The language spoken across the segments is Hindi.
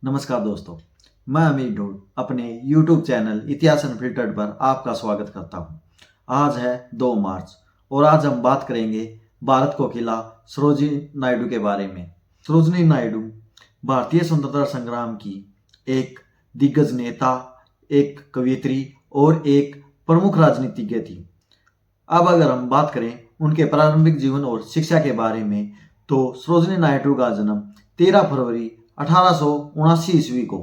नमस्कार दोस्तों, मैं अमित ढोड अपने YouTube चैनल इतिहास अनफिल्टर्ड पर आपका स्वागत करता हूं। आज है 2 मार्च और आज हम बात करेंगे भारत कोकिला सरोजिनी नायडू के बारे में। सरोजिनी नायडू भारतीय स्वतंत्रता संग्राम की एक दिग्गज नेता, एक कवयित्री और एक प्रमुख राजनीतिज्ञ थी। अब अगर हम बात करें उनके प्रारंभिक जीवन और शिक्षा के बारे में, तो सरोजिनी नायडू का जन्म 13 फरवरी 1879 ईस्वी को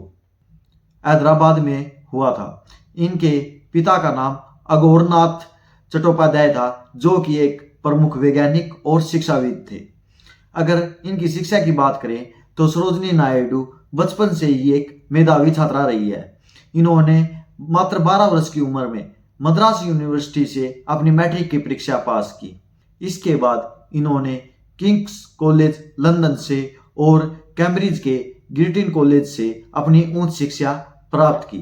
हैदराबाद में हुआ था। इनके पिता का नाम अघोरनाथ चट्टोपाध्याय था, जो कि एक प्रमुख वैज्ञानिक और शिक्षाविद थे। अगर इनकी शिक्षा की बात करें तो सरोजिनी नायडू बचपन से ही एक मेधावी छात्रा रही है। इन्होंने मात्र 12 वर्ष की उम्र में मद्रास यूनिवर्सिटी से अपनी मैट्रिक की परीक्षा पास की। इसके बाद इन्होंने किंग्स कॉलेज लंदन से और कैम्ब्रिज के गिरटिन कॉलेज से अपनी उच्च शिक्षा प्राप्त की।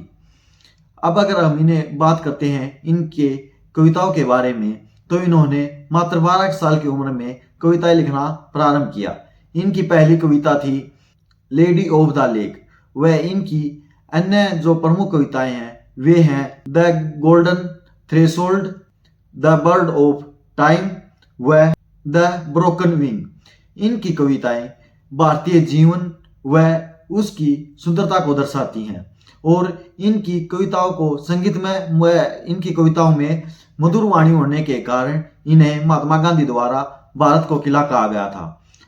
अब अगर हम इन्हें बात करते हैं इनके कविताओं के बारे में, तो इन्होंने मात्र 12 साल की उम्र में कविताएं लिखना प्रारंभ किया। इनकी पहली कविता थी लेडी ऑफ द लेक। वह इनकी अन्य जो प्रमुख कविताएं हैं वे हैं the golden threshold, the bird of time व द ब्रोकन विंग। इनकी कविताएं भारतीय जीवन व उसकी सुंदरता को दर्शाती हैं और इनकी कविताओं को संगीतमय व इनकी कविताओं में मधुर वाणी होने के कारण इन्हें महात्मा गांधी द्वारा भारत कोकिला कहा गया था।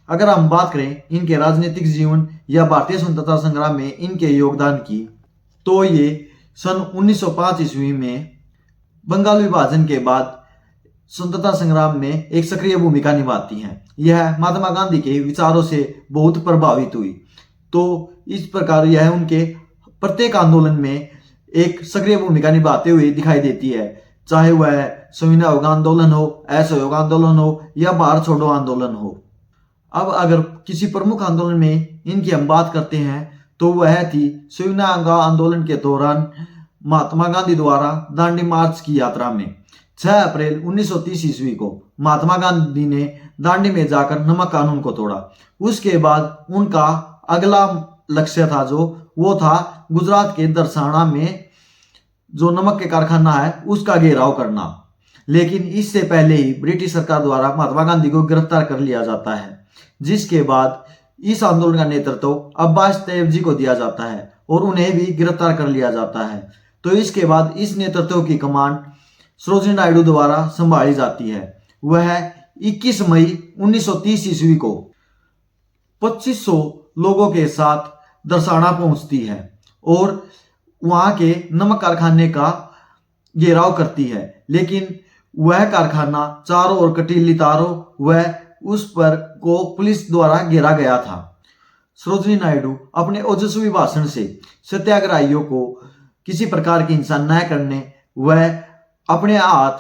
अगर हम बात करें इनके राजनीतिक जीवन या भारतीय स्वतंत्रता संग्राम में इनके योगदान की, तो ये सन 1905 ईस्वी में बंगाल विभाजन के बाद स्वतंत्रता संग्राम में एक सक्रिय भूमिका निभाती हैं। यह महात्मा गांधी के विचारों से बहुत प्रभावित हुई, तो इस प्रकार यह उनके प्रत्येक आंदोलन में एक सक्रिय भूमिका निभाते हुए दिखाई देती है, चाहे वह संविधान आंदोलन हो, असहयोग आंदोलन हो या भारत छोड़ो आंदोलन हो। अब अगर किसी प्रमुख आंदोलन में इनकी हम बात करते हैं तो वह थी संविधान आंदोलन के दौरान महात्मा गांधी द्वारा दांडी मार्च की यात्रा में। 6 अप्रैल 1930 ईस्वी को महात्मा गांधी ने दांडी में जाकर नमक कानून को तोड़ा। उसके बाद उनका अगला लक्ष्य था वो था गुजरात के दरसाना में जो नमक के कारखाना है उसका घेराव करना। लेकिन इससे पहले ही ब्रिटिश सरकार द्वारा महात्मा गांधी को गिरफ्तार कर लिया जाता है, जिसके बाद इस आंदोलन का नेतृत्व अब्बास तैयब जी को दिया जाता है और उन्हें भी गिरफ्तार कर लिया जाता है। तो इसके बाद इस नेतृत्व की कमान सरोजिनी नायडू द्वारा संभाली जाती है। वह 21 मई 1930 ईस्वी को 2500 लोगों के साथ दरसाना पहुंचती है और वहां के नमक कारखाने का घेराव करती है। लेकिन वह कारखाना चारों ओर कटीली तारों व उस पर को पुलिस द्वारा घेरा गया था। सरोजिनी नायडू अपने ओजस्वी भाषण से सत्याग्रहियों को किसी प्रकार की हिंसा न करने व अपने हाथ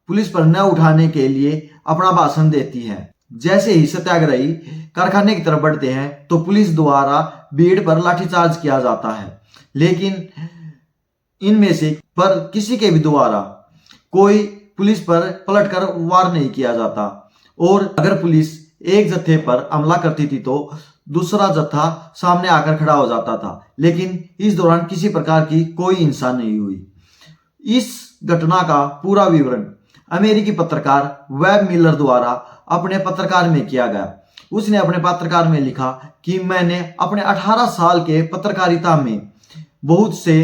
पुलिस पर न उठाने के लिए अपना भाषण देती है। जैसे ही सत्याग्रही कारखाने की तरफ बढ़ते हैं तो पुलिस द्वारा भीड़ पर लाठीचार्ज किया जाता है, लेकिन इनमें से पर किसी के भी द्वारा कोई पुलिस पर पलटकर वार नहीं किया जाता और अगर पुलिस एक जत्थे पर हमला करती थी तो दूसरा जत्था सामने आकर खड़ा हो जाता था। लेकिन इस दौरान किसी प्रकार की कोई हिंसा नहीं हुई। इस घटना का पूरा विवरण अमेरिकी पत्रकार वेब मिलर द्वारा अपने पत्रकार में किया गया। उसने अपने पत्रकार में लिखा कि मैंने अपने 18 साल के पत्रकारिता में बहुत से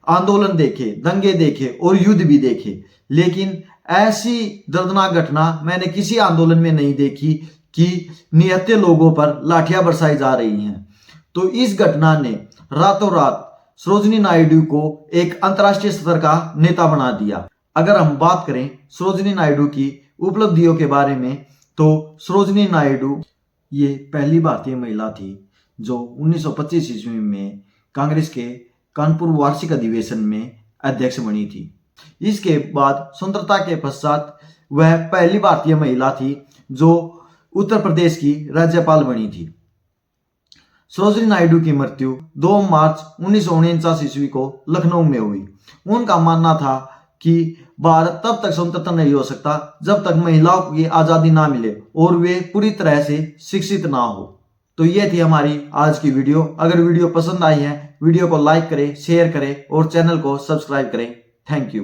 आंदोलन देखे, दंगे देखे और युद्ध भी देखे, लेकिन ऐसी दर्दनाक घटना मैंने किसी आंदोलन में नहीं देखी कि निहत्थे लोगों पर लाठियां बरसाई जा रही हैं। तो इस घटना ने रातों रात सरोजिनी नायडू को एक अंतर्राष्ट्रीय स्तर का नेता बना दिया। अगर हम बात करें सरोजिनी नायडू की उपलब्धियों के बारे में, तो सरोजिनी नायडू ये पहली भारतीय महिला थी जो 1925 ईस्वी में कांग्रेस के कानपुर वार्षिक अधिवेशन में अध्यक्ष बनी थी। इसके बाद स्वतंत्रता के पश्चात वह पहली भारतीय महिला थी जो उत्तर प्रदेश की राज्यपाल बनी थी। सरोजिनी नायडू की मृत्यु 2 मार्च 1949 ईस्वी को लखनऊ में हुई। उनका मानना था कि भारत तब तक स्वतंत्र नहीं हो सकता जब तक महिलाओं की आजादी ना मिले और वे पूरी तरह से शिक्षित ना हो। तो ये थी हमारी आज की वीडियो। अगर वीडियो पसंद आई है, वीडियो को लाइक करें, शेयर करें और चैनल को सब्सक्राइब करें। Thank you.